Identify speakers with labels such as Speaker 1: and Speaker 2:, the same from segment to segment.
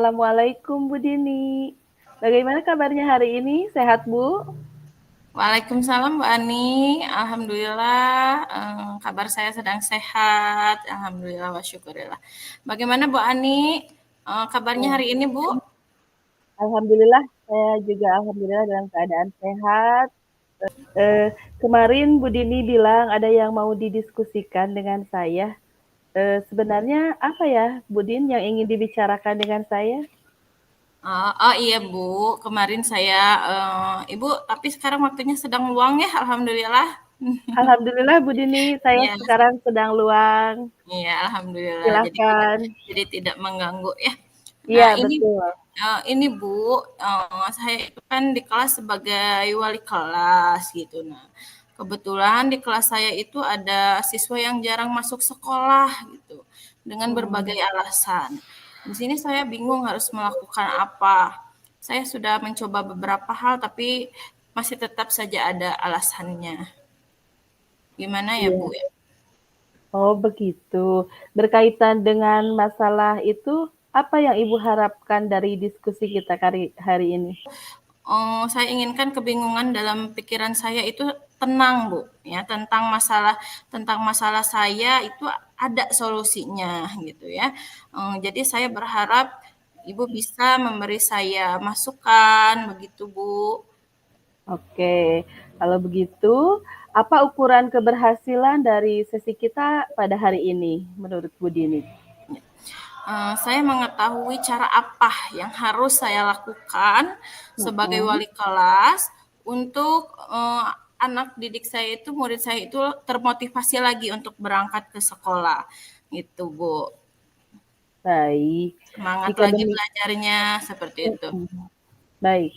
Speaker 1: Assalamualaikum Bu Dini. Bagaimana kabarnya hari ini? Sehat Bu?
Speaker 2: Waalaikumsalam Bu Ani, alhamdulillah kabar saya sedang sehat, alhamdulillah wa syukurillah. Bagaimana Bu Ani, kabarnya
Speaker 1: Ya.
Speaker 2: hari ini Bu?
Speaker 1: Alhamdulillah, saya juga alhamdulillah dalam keadaan sehat. Kemarin Bu Dini bilang ada yang mau didiskusikan dengan saya. Sebenarnya apa ya Bu Din yang ingin dibicarakan dengan saya?
Speaker 2: Oh iya Bu, kemarin saya, Ibu tapi sekarang waktunya sedang luang ya, alhamdulillah.
Speaker 1: Alhamdulillah Bu Dini, saya
Speaker 2: Iya,
Speaker 1: sekarang sedang luang.
Speaker 2: iya alhamdulillah.
Speaker 1: Silahkan.
Speaker 2: Jadi tidak mengganggu ya.
Speaker 1: Iya
Speaker 2: Nah
Speaker 1: betul.
Speaker 2: ini Bu, saya itu kan di kelas sebagai wali kelas gitu. Nah, kebetulan di kelas saya itu ada siswa yang jarang masuk sekolah gitu, dengan berbagai alasan. Di sini saya bingung harus melakukan apa. Saya sudah mencoba beberapa hal, tapi masih tetap saja ada alasannya. Gimana ya
Speaker 1: Iya.
Speaker 2: Bu ya?
Speaker 1: Oh begitu. Berkaitan dengan masalah itu, apa yang Ibu harapkan dari diskusi kita hari ini?
Speaker 2: Saya inginkan kebingungan dalam pikiran saya itu tenang, Bu, ya, tentang masalah saya itu ada solusinya gitu ya. Jadi saya berharap Ibu bisa memberi saya masukan begitu, Bu.
Speaker 1: Oke, kalau begitu, apa ukuran keberhasilan dari sesi kita pada hari ini menurut Bu Dini?
Speaker 2: Saya mengetahui cara apa yang harus saya lakukan sebagai
Speaker 1: Mm-mm.
Speaker 2: wali kelas untuk anak didik saya itu, murid saya itu termotivasi lagi untuk berangkat ke sekolah, gitu Bu.
Speaker 1: Baik,
Speaker 2: Semangat
Speaker 1: jika
Speaker 2: lagi
Speaker 1: demi
Speaker 2: belajarnya seperti itu.
Speaker 1: baik,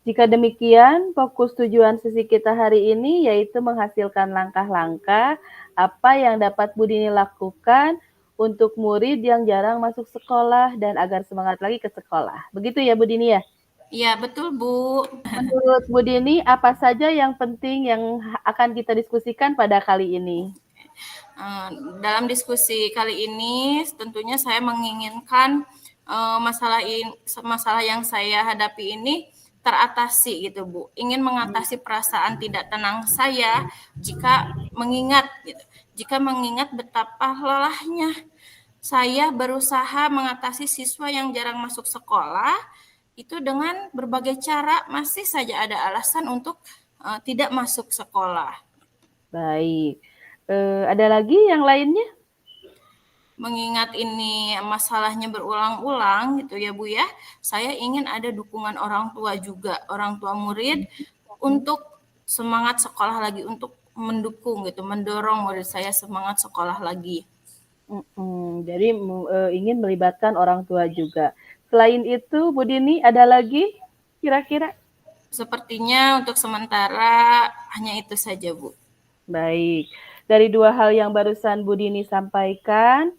Speaker 1: jika demikian, fokus tujuan sesi kita hari ini yaitu menghasilkan langkah-langkah apa yang dapat Bu Dini lakukan untuk murid yang jarang masuk sekolah dan agar semangat lagi ke sekolah. Begitu ya Bu Dini ya?
Speaker 2: Iya betul Bu.
Speaker 1: Menurut Bu Dini, apa saja yang penting yang akan kita diskusikan pada kali ini?
Speaker 2: Eh, Dalam diskusi kali ini tentunya saya menginginkan masalah yang saya hadapi ini teratasi gitu Bu. Ingin mengatasi perasaan tidak tenang saya jika mengingat gitu. Jika mengingat betapa lelahnya saya berusaha mengatasi siswa yang jarang masuk sekolah itu dengan berbagai cara masih saja ada alasan untuk tidak masuk sekolah.
Speaker 1: Baik. Ada lagi yang lainnya?
Speaker 2: Mengingat ini masalahnya berulang-ulang gitu ya Bu ya, saya ingin ada dukungan orang tua juga, orang tua murid untuk semangat sekolah lagi, untuk mendukung gitu, mendorong murid saya semangat sekolah lagi.
Speaker 1: Jadi ingin melibatkan orang tua juga. Selain itu, Bu Dini ada lagi kira-kira?
Speaker 2: Sepertinya untuk sementara hanya itu saja Bu.
Speaker 1: Baik. Dari dua hal yang barusan Bu Dini sampaikan,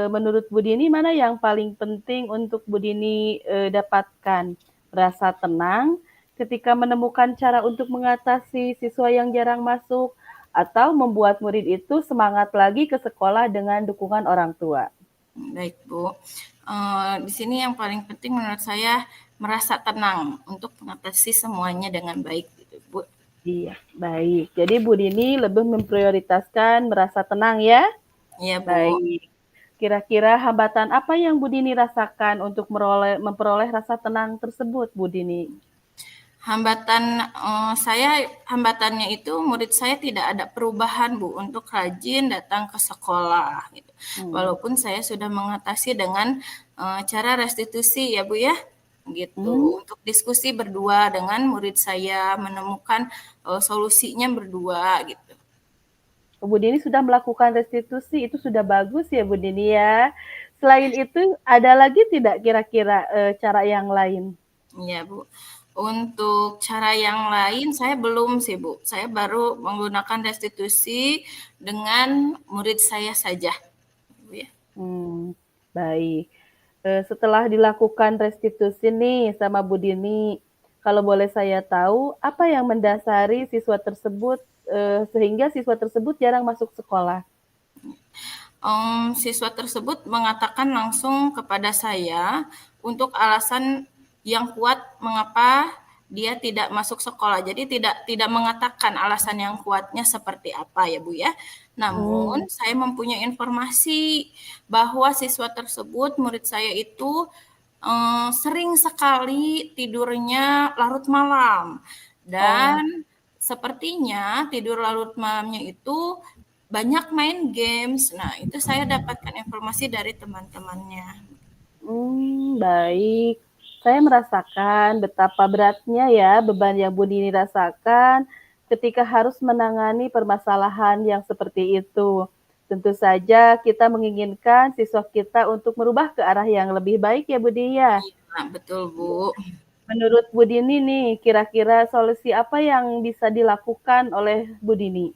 Speaker 1: menurut Bu Dini mana yang paling penting untuk Bu Dini dapatkan? Rasa tenang ketika menemukan cara untuk mengatasi siswa yang jarang masuk atau membuat murid itu semangat lagi ke sekolah dengan dukungan orang tua?
Speaker 2: Baik Bu, di sini yang paling penting menurut saya merasa tenang untuk mengatasi semuanya dengan baik gitu Bu.
Speaker 1: Iya, baik. Jadi Bu Dini lebih memprioritaskan merasa tenang ya?
Speaker 2: Iya Bu.
Speaker 1: Baik. Kira-kira hambatan apa yang Bu Dini rasakan untuk memperoleh rasa tenang tersebut, Bu Dini?
Speaker 2: Hambatannya itu murid saya tidak ada perubahan Bu untuk rajin datang ke sekolah gitu.
Speaker 1: Hmm.
Speaker 2: Walaupun saya sudah mengatasi dengan cara restitusi ya Bu ya, gitu.
Speaker 1: Hmm.
Speaker 2: Untuk diskusi berdua dengan murid saya menemukan solusinya berdua gitu.
Speaker 1: Bu Dini sudah melakukan restitusi, itu sudah bagus ya Bu Dini ya. Selain itu, ada lagi tidak kira-kira cara yang lain?
Speaker 2: Iya Bu. Untuk cara yang lain saya belum sih Bu. Saya baru menggunakan restitusi dengan murid saya saja. Bu ya.
Speaker 1: Hmm, baik. Setelah dilakukan restitusi nih sama Bu Dini, kalau boleh saya tahu, apa yang mendasari siswa tersebut sehingga siswa tersebut jarang masuk sekolah?
Speaker 2: Siswa tersebut mengatakan langsung kepada saya untuk alasan yang kuat mengapa dia tidak masuk sekolah. Jadi tidak mengatakan alasan yang kuatnya seperti apa ya Bu ya. Namun saya mempunyai informasi bahwa siswa tersebut, murid saya itu sering sekali tidurnya larut malam
Speaker 1: Oh.
Speaker 2: dan sepertinya tidur larut malamnya itu banyak main games. Nah, itu saya dapatkan informasi dari teman-temannya.
Speaker 1: Baik. Saya merasakan betapa beratnya ya beban yang Bu Dini rasakan ketika harus menangani permasalahan yang seperti itu. Tentu saja kita menginginkan siswa kita untuk merubah ke arah yang lebih baik ya Bu Dini ya.
Speaker 2: Nah, betul Bu.
Speaker 1: Menurut Bu Dini nih, kira-kira solusi apa yang bisa dilakukan oleh Bu Dini?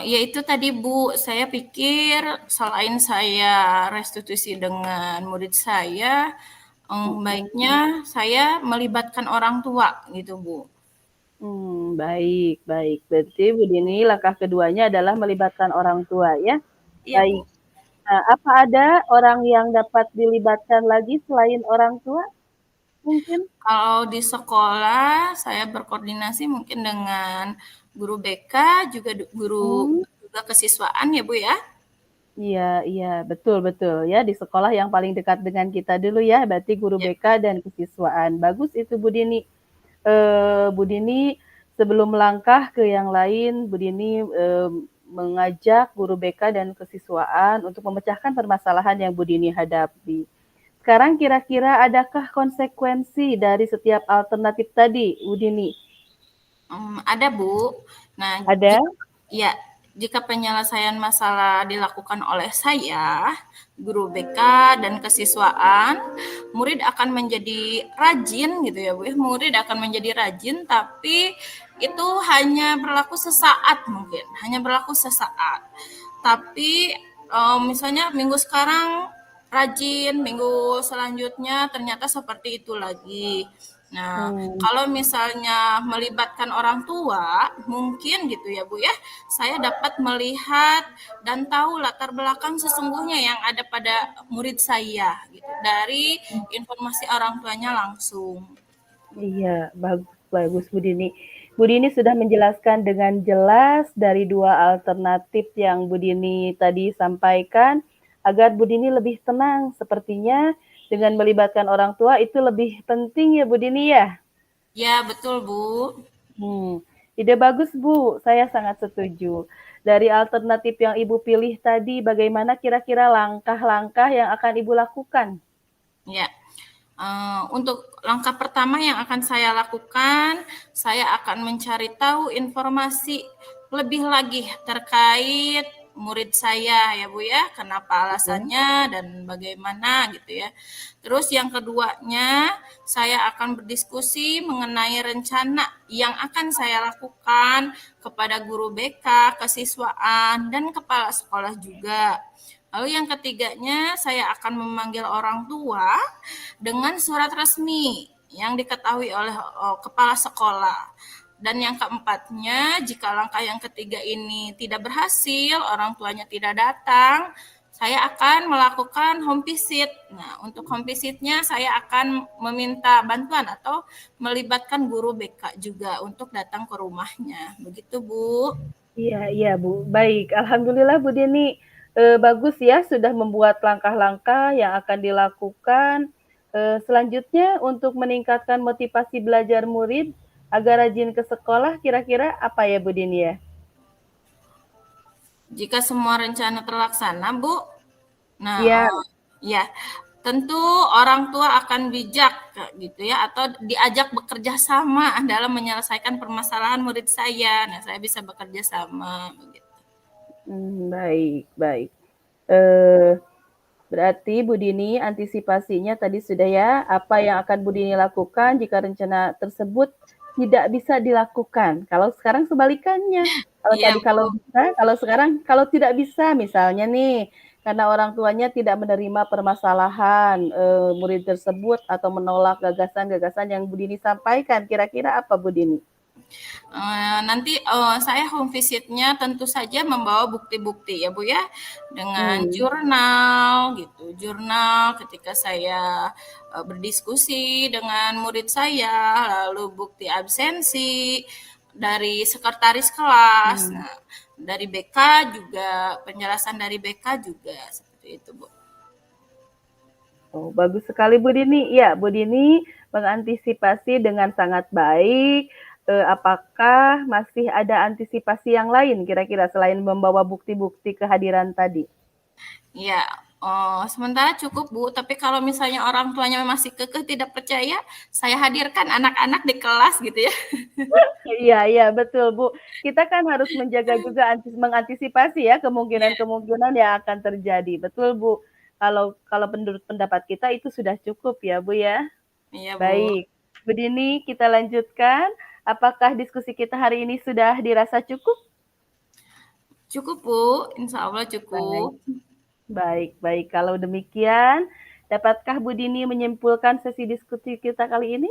Speaker 2: Ya itu tadi Bu, saya pikir selain saya restitusi dengan murid saya, baiknya saya melibatkan orang tua gitu Bu.
Speaker 1: Baik, baik. Berarti Bu Dini langkah keduanya adalah melibatkan orang tua ya.
Speaker 2: Iya
Speaker 1: Baik.
Speaker 2: Bu.
Speaker 1: Nah, apa ada orang yang dapat dilibatkan lagi selain orang tua? Mungkin?
Speaker 2: Kalau di sekolah saya berkoordinasi mungkin dengan guru BK, juga guru
Speaker 1: Hmm,
Speaker 2: juga kesiswaan ya Bu ya.
Speaker 1: iya, iya, betul, betul ya. Di sekolah yang paling dekat dengan kita dulu ya, berarti guru
Speaker 2: Ya,
Speaker 1: BK dan kesiswaan. Bagus itu Bu Dini. Bu Dini sebelum melangkah ke yang lain, Bu Dini mengajak guru BK dan kesiswaan untuk memecahkan permasalahan yang Bu Dini hadapi. Sekarang kira-kira adakah konsekuensi dari setiap alternatif tadi, Bu Dini?
Speaker 2: ada Bu. Nah,
Speaker 1: Ada?
Speaker 2: ya, jika penyelesaian masalah dilakukan oleh saya, guru BK dan kesiswaan, murid akan menjadi rajin gitu ya Bu. Murid akan menjadi rajin, tapi itu hanya berlaku sesaat mungkin, hanya berlaku sesaat. Tapi misalnya minggu sekarang rajin, minggu selanjutnya ternyata seperti itu lagi. Nah,
Speaker 1: Hmm,
Speaker 2: kalau misalnya melibatkan orang tua, mungkin gitu ya Bu ya, saya dapat melihat dan tahu latar belakang sesungguhnya yang ada pada murid saya gitu dari informasi orang tuanya langsung.
Speaker 1: iya, bagus, bagus Bu Dini. Bu Dini sudah menjelaskan dengan jelas dari dua alternatif yang Bu Dini tadi sampaikan, agar Bu Dini lebih tenang. Sepertinya dengan melibatkan orang tua itu lebih penting ya Bu Dini ya?
Speaker 2: Ya, betul Bu.
Speaker 1: Ide bagus Bu, saya sangat setuju. Dari alternatif yang Ibu pilih tadi, bagaimana kira-kira langkah-langkah yang akan Ibu lakukan?
Speaker 2: Ya. Untuk langkah pertama yang akan saya lakukan, saya akan mencari tahu informasi lebih lagi terkait murid saya ya Bu ya, kenapa
Speaker 1: Ya.
Speaker 2: alasannya dan bagaimana gitu ya. Terus yang keduanya, saya akan berdiskusi mengenai rencana yang akan saya lakukan kepada guru BK, kesiswaan, dan kepala sekolah juga. Lalu yang ketiganya, saya akan memanggil orang tua dengan surat resmi yang diketahui oleh kepala sekolah. Dan yang keempatnya, jika langkah yang ketiga ini tidak berhasil, orang tuanya tidak datang, saya akan melakukan home visit. Nah, untuk home visitnya saya akan meminta bantuan atau melibatkan guru BK juga untuk datang ke rumahnya. Begitu, Bu.
Speaker 1: Iya, iya Bu. Baik, alhamdulillah Bu Deni, bagus ya sudah membuat langkah-langkah yang akan dilakukan, selanjutnya untuk meningkatkan motivasi belajar murid agar rajin ke sekolah kira-kira apa ya Bu Deni ya?
Speaker 2: Jika semua rencana terlaksana, Bu, nah,
Speaker 1: Iya,
Speaker 2: ya, tentu orang tua akan bijak gitu ya atau diajak bekerja sama dalam menyelesaikan permasalahan murid saya. Nah, saya bisa bekerja sama begitu.
Speaker 1: baik, baik. Eee Berarti Bu Dini antisipasinya tadi sudah ya, apa yang akan Bu Dini lakukan jika rencana tersebut tidak bisa dilakukan. Kalau sekarang sebalikannya. Kalau
Speaker 2: Iya,
Speaker 1: tadi kalau
Speaker 2: Bu.
Speaker 1: bisa, kalau sekarang kalau tidak bisa misalnya nih, karena orang tuanya tidak menerima permasalahan murid tersebut atau menolak gagasan-gagasan yang Bu Dini sampaikan, kira-kira apa Bu Dini?
Speaker 2: Nanti saya home visitnya tentu saja membawa bukti-bukti ya Bu ya, dengan
Speaker 1: Hmm.
Speaker 2: jurnal gitu, jurnal ketika saya berdiskusi dengan murid saya, lalu bukti absensi dari sekretaris kelas,
Speaker 1: Hmm.
Speaker 2: nah dari BK juga penjelasan dari BK juga seperti itu Bu.
Speaker 1: Oh, bagus sekali Bu Dini. Ya, Bu Dini mengantisipasi dengan sangat baik. Apakah masih ada antisipasi yang lain kira-kira selain membawa bukti-bukti kehadiran tadi?
Speaker 2: Ya, sementara cukup Bu, tapi kalau misalnya orang tuanya masih kekeh tidak percaya, saya hadirkan anak-anak di kelas gitu ya.
Speaker 1: Iya iya, betul, Bu. Kita kan harus menjaga juga mengantisipasi ya
Speaker 2: Iya,
Speaker 1: kemungkinan-kemungkinan yang akan terjadi. Betul, Bu. Kalau kalau menurut pendapat kita itu sudah cukup ya, Bu ya.
Speaker 2: iya Bu.
Speaker 1: Baik. Bu Dini, kita lanjutkan. Apakah diskusi kita hari ini sudah dirasa cukup?
Speaker 2: Cukup Bu, insya Allah cukup.
Speaker 1: Baik. Baik, baik. Kalau demikian, dapatkah Bu Dini menyimpulkan sesi diskusi kita kali ini?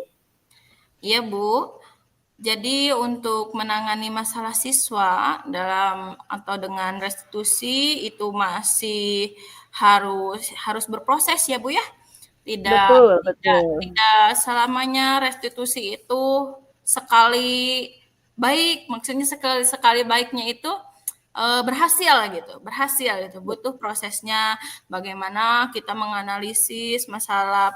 Speaker 2: Iya Bu, jadi untuk menangani masalah siswa dalam atau dengan restitusi itu masih harus berproses ya Bu ya. Tidak
Speaker 1: Betul,
Speaker 2: tidak
Speaker 1: betul.
Speaker 2: tidak selamanya restitusi itu sekali baik, maksudnya sekali sekali baiknya itu berhasil gitu. Butuh prosesnya bagaimana kita menganalisis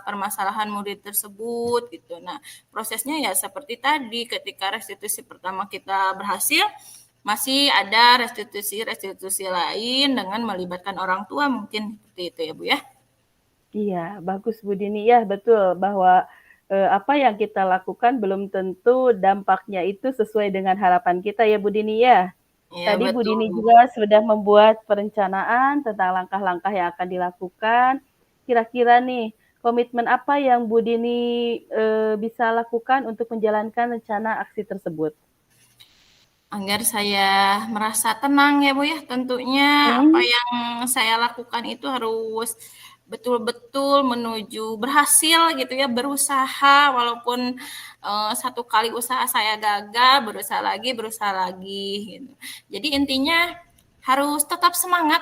Speaker 2: permasalahan murid tersebut gitu. Nah, prosesnya ya seperti tadi ketika restitusi pertama kita berhasil, masih ada restitusi-restitusi lain dengan melibatkan orang tua mungkin seperti itu ya Bu ya.
Speaker 1: Iya, bagus Bu Dini. Ya, betul bahwa apa yang kita lakukan belum tentu dampaknya itu sesuai dengan harapan kita ya Bu Dini ya.
Speaker 2: Iya
Speaker 1: Tadi Bu
Speaker 2: betul
Speaker 1: Dini
Speaker 2: Bu.
Speaker 1: juga sudah membuat perencanaan tentang langkah-langkah yang akan dilakukan. Kira-kira nih, komitmen apa yang Bu Dini bisa lakukan untuk menjalankan rencana aksi tersebut?
Speaker 2: Agar saya merasa tenang ya Bu ya, tentunya apa
Speaker 1: Hmm,
Speaker 2: yang saya lakukan itu harus betul-betul menuju berhasil gitu ya, berusaha walaupun satu kali usaha saya gagal, berusaha lagi gitu. Jadi intinya harus tetap semangat,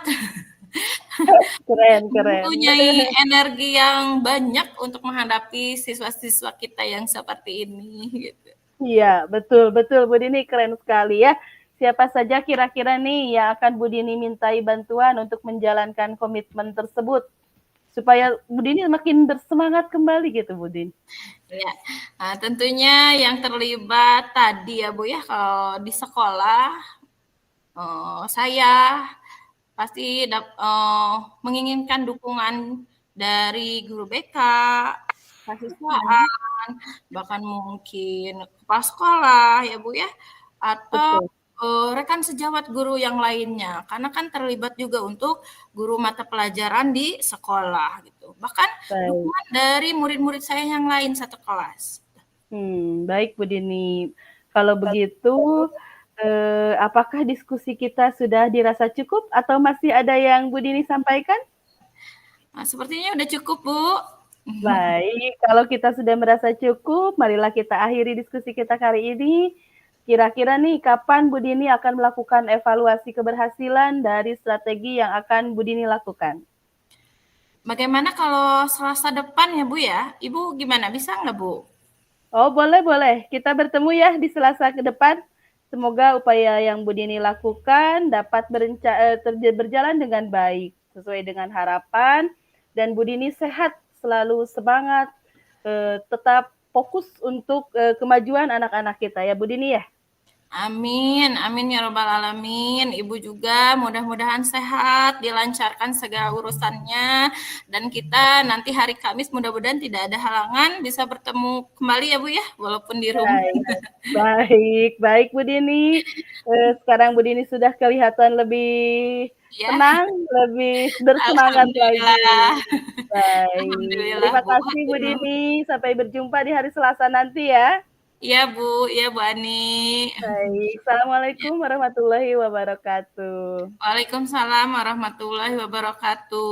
Speaker 1: keren, keren.
Speaker 2: mempunyai energi yang banyak untuk menghadapi siswa-siswa kita yang seperti ini gitu.
Speaker 1: Iya, betul betul Bu Dini, keren sekali ya. Siapa saja kira-kira nih yang akan Bu Dini mintai bantuan untuk menjalankan komitmen tersebut? Supaya Bu Dini makin bersemangat kembali gitu Bu Dini.
Speaker 2: Ya, tentunya yang terlibat tadi ya Bu ya, kalau di sekolah saya pasti menginginkan dukungan dari guru BK,
Speaker 1: Hmm,
Speaker 2: siswaan, bahkan mungkin kepala sekolah ya Bu ya, atau
Speaker 1: betul.
Speaker 2: rekan sejawat guru yang lainnya, karena kan terlibat juga untuk guru mata pelajaran di sekolah gitu. Bahkan
Speaker 1: Baik.
Speaker 2: dukungan dari murid-murid saya yang lain satu kelas.
Speaker 1: Baik Bu Dini. Kalau begitu, apakah diskusi kita sudah dirasa cukup atau masih ada yang Bu Dini sampaikan?
Speaker 2: Nah, sepertinya udah cukup Bu.
Speaker 1: Baik, kalau kita sudah merasa cukup, marilah kita akhiri diskusi kita kali ini. Kira-kira nih, kapan Bu Dini akan melakukan evaluasi keberhasilan dari strategi yang akan Bu Dini lakukan?
Speaker 2: Bagaimana kalau Selasa depan ya Bu ya? Ibu gimana? Bisa nggak Bu?
Speaker 1: Oh, boleh, boleh. Kita bertemu ya di Selasa ke depan. Semoga upaya yang Bu Dini lakukan dapat berjalan dengan baik, sesuai dengan harapan. Dan Bu Dini sehat, selalu semangat, tetap fokus untuk kemajuan anak-anak kita ya Bu Dini ya.
Speaker 2: Amin, amin ya robbal alamin. Ibu juga mudah-mudahan sehat, dilancarkan segala urusannya, dan kita nanti hari Kamis mudah-mudahan tidak ada halangan bisa bertemu kembali ya Bu ya, walaupun di rumah.
Speaker 1: Baik, baik, baik Bu Dini. Sekarang Bu Dini sudah kelihatan lebih
Speaker 2: Ya,
Speaker 1: tenang, lebih bersemangat
Speaker 2: alhamdulillah.
Speaker 1: lagi. Baik,
Speaker 2: Alhamdulillah
Speaker 1: terima
Speaker 2: Bu.
Speaker 1: kasih Bu Dini. Sampai berjumpa di hari Selasa nanti ya.
Speaker 2: Iya Bu Ani.
Speaker 1: Baik, Assalamualaikum warahmatullahi wabarakatuh.
Speaker 2: Waalaikumsalam warahmatullahi wabarakatuh.